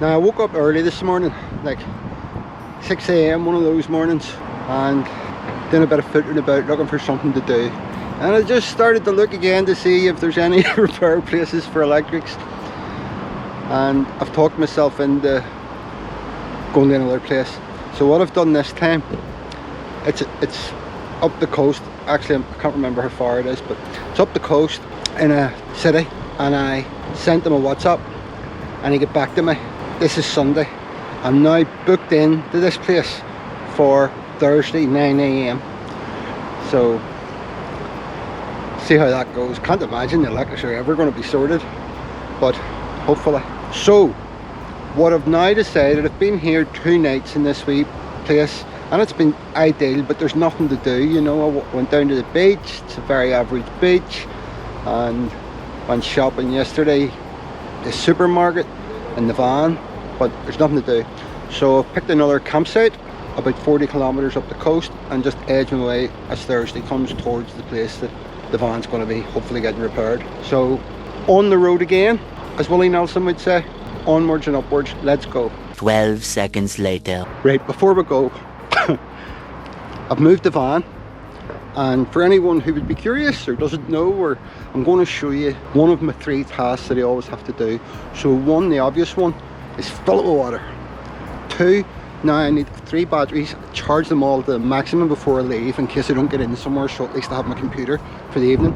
Now I woke up early this morning, like 6 a.m. one of those mornings, and doing a bit of footering about looking for something to do. And I just started to look again to see if there's any repair places for electrics. And I've talked myself into going to another place. So what I've done this time, it's up the coast. Actually, I can't remember how far it is, but it's up the coast in a city. And I sent him a WhatsApp and he got back to me. This is Sunday. I'm now booked in to this place for Thursday 9 a.m. So see how that goes. Can't imagine the electrics are ever going to be sorted, but hopefully. So what I've now decided, I've been here 2 nights in this wee place and it's been ideal, but there's nothing to do, you know. I went down to the beach. It's a very average beach, and went shopping yesterday, the supermarket in the van, but there's nothing to do. So I've picked another campsite about 40 kilometers up the coast and just edge my way as Thursday comes towards the place that the van's going to be hopefully getting repaired. So on the road again, as Willie Nelson would say, onwards and upwards, let's go. 12 seconds later. Right, before we go, I've moved the van, and for anyone who would be curious or doesn't know, or I'm going to show you one of my 3 tasks that I always have to do. So 1, the obvious one, is fill it with water. 2, now I need 3 batteries, charge them all to the maximum before I leave in case I don't get in somewhere, so at least I have my computer for the evening.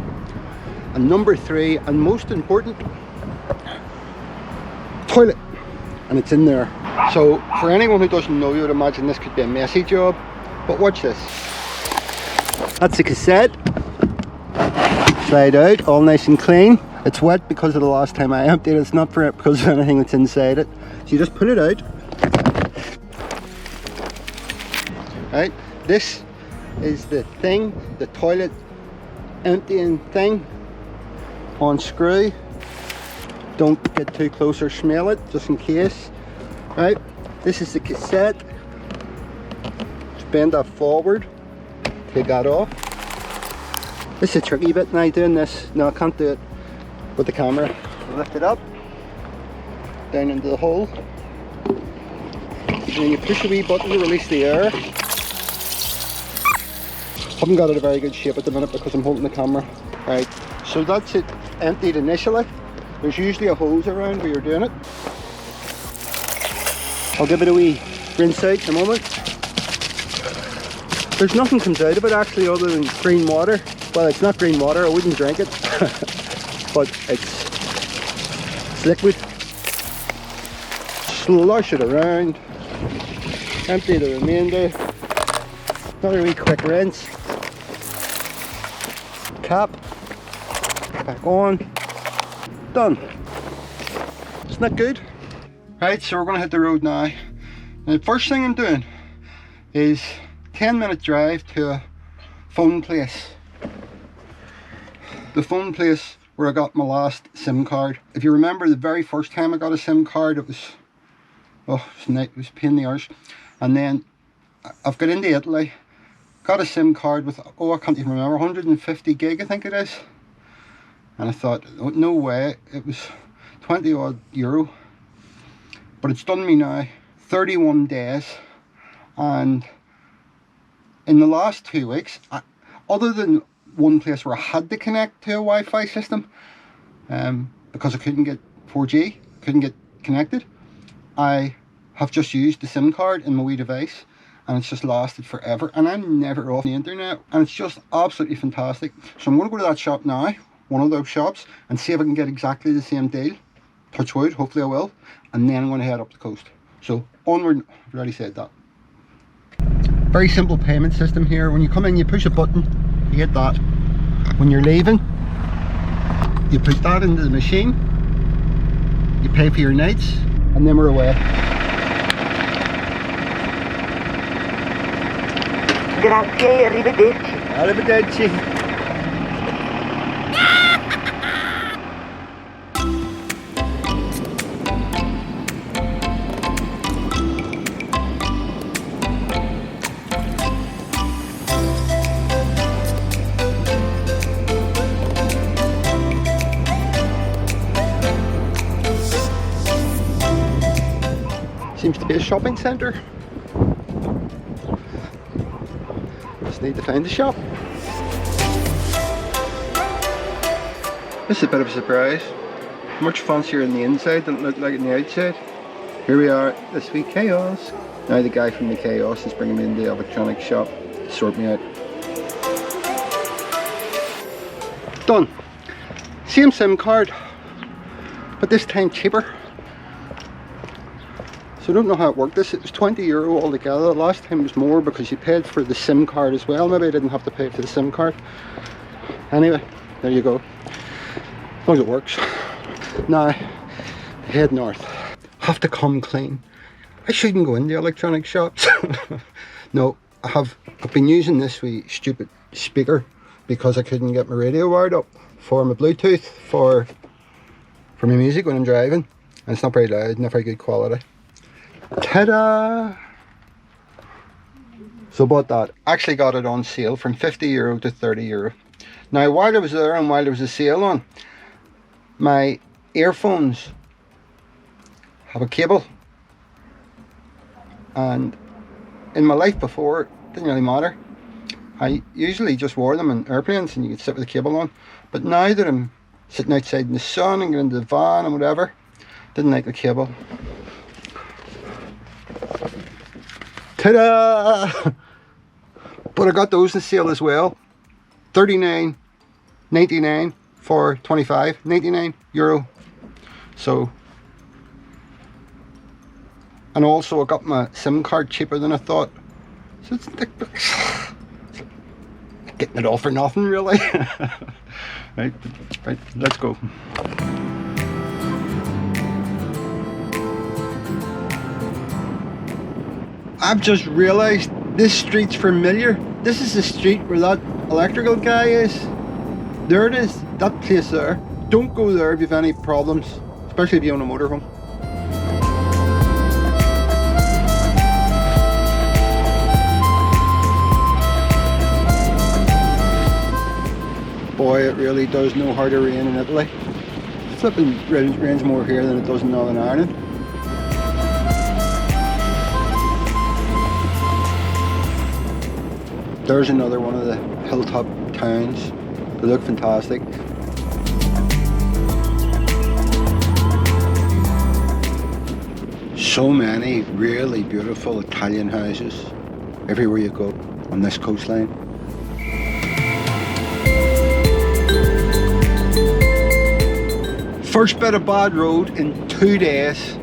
And number 3, and most important, toilet, and it's in there. So for anyone who doesn't know, you would imagine this could be a messy job, but watch this. That's the cassette. Slide out, all nice and clean. It's wet because of the last time I emptied it. It's not for it because of anything that's inside it. So you just pull it out. Right, this is the thing, the toilet emptying thing. Unscrew. Don't get too close or smell it, just in case. Right, this is the cassette. Just bend that forward. Take that off. This is a tricky bit now doing this. No, I can't do it with the camera. Lift it up, down into the hole, and then you push the wee button to release the air. Haven't got it a very good shape at the minute because I'm holding the camera. Right, so that's it emptied initially. There's usually a hose around where you're doing it. I'll give it a wee rinse out in a moment. There's nothing comes out of it actually other than green water. Well, it's not green water, I wouldn't drink it. But it's liquid. Slush it around. Empty the remainder. Another wee quick rinse. Cap. Back on. Done. Isn't that good? Right, so we're going to hit the road now. And the first thing I'm doing is 10-minute drive to a phone place. The phone place where I got my last SIM card. If you remember the very first time I got a SIM card, it was a pain in the arse. And then I've got into Italy, got a SIM card with, I can't even remember, 150 gig I think it is. And I thought, oh, no way, it was 20 odd euro. But it's done me now 31 days, and in the last 2 weeks, other than one place where I had to connect to a Wi-Fi system because I couldn't get 4G, couldn't get connected, I have just used the SIM card in my wee device, and it's just lasted forever, and I'm never off the internet, and it's just absolutely fantastic. So I'm going to go to that shop now, one of those shops, and see if I can get exactly the same deal. Touch wood, hopefully I will, and then I'm going to head up the coast. So onward. I've already said that. Very simple payment system here. When you come in, you push a button, you get that. When you're leaving, you put that into the machine, you pay for your nights, and then we're away. Grazie, arrivederci. Arrivederci. Seems to be a shopping centre. Just need to find the shop. This is a bit of a surprise. Much fancier in the inside than it looked like on the outside. Here we are, this wee kiosk. Now the guy from the kiosk is bringing me into the electronic shop to sort me out. Done. Same SIM card, but this time cheaper. So I don't know how it worked. This, it was €20 altogether. Last time it was more because you paid for the SIM card as well. Maybe I didn't have to pay for the SIM card. Anyway, there you go. As long as it works. Now, head north. Have to come clean. I shouldn't go in the electronic shops. No, I've been using this wee stupid speaker because I couldn't get my radio wired up for my Bluetooth for my music when I'm driving, and it's not very loud, not very good quality. Ta-da! So bought that. Actually got it on sale from €50 to €30. Now while I was there and while there was a sale on, my earphones have a cable, and in my life before it didn't really matter. I usually just wore them in airplanes and you could sit with the cable on, but now that I'm sitting outside in the sun and getting into the van and whatever, didn't like the cable. Ta-da! But I got those in sale as well. $39.99 for €25.99. So, and also I got my SIM card cheaper than I thought. So it's like getting it all for nothing, really. right, let's go. I've just realised this street's familiar. This is the street where that electrical guy is. There it is, that place there. Don't go there if you have any problems, especially if you own a motorhome. Boy, it really does know how to rain in Italy. Flipping rains more here than it does in Northern Ireland. There's another one of the hilltop towns. They look fantastic. So many really beautiful Italian houses everywhere you go on this coastline. First bit of bad road in 2 days.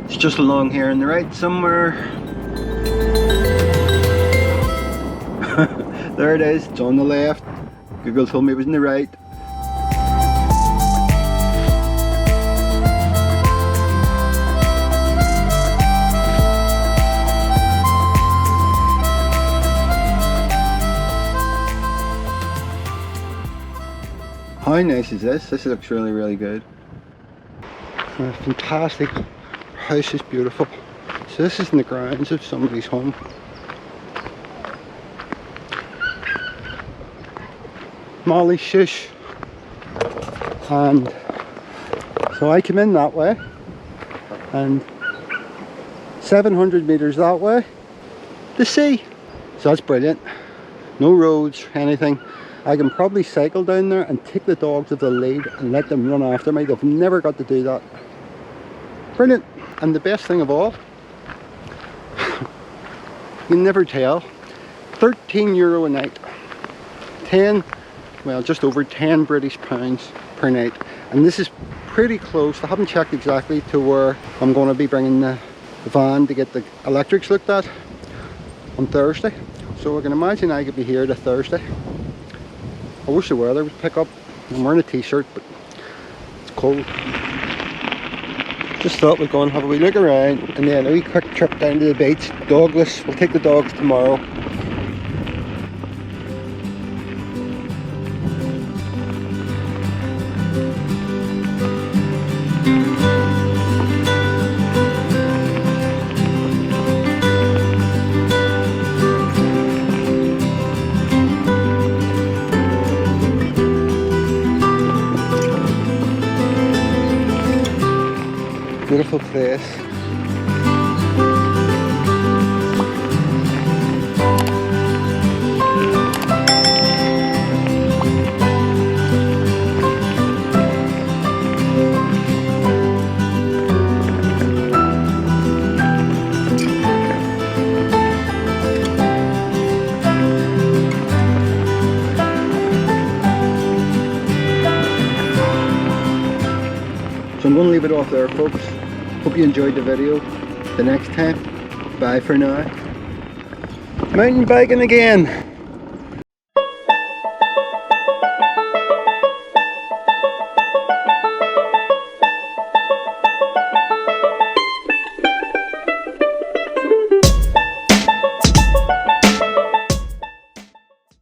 It's just along here on the right somewhere. There it is, it's on the left. Google told me it was on the right. How nice is this? This looks really, really good. Fantastic. House is beautiful. So this is in the grounds of somebody's home. Molly shush. And so I come in that way, and 700 meters that way, the sea. So that's brilliant. No roads, anything. I can probably cycle down there and take the dogs with the lead and let them run after me. They've never got to do that. Brilliant. And the best thing of all, you never tell, €13 a night. 10, well, just over 10 British pounds per night. And this is pretty close. I haven't checked exactly to where I'm going to be bringing the van to get the electrics looked at on Thursday. So I can imagine I could be here to Thursday. I wish the weather would pick up. I'm wearing a t-shirt, but it's cold. Just thought we'd go and have a wee look around, and then a wee quick trip down to the beach. Dogless, we'll take the dogs tomorrow. beautiful place. So I'm going to leave it off there, folks. Hope you enjoyed the video. The next time, bye for now. Mountain biking again.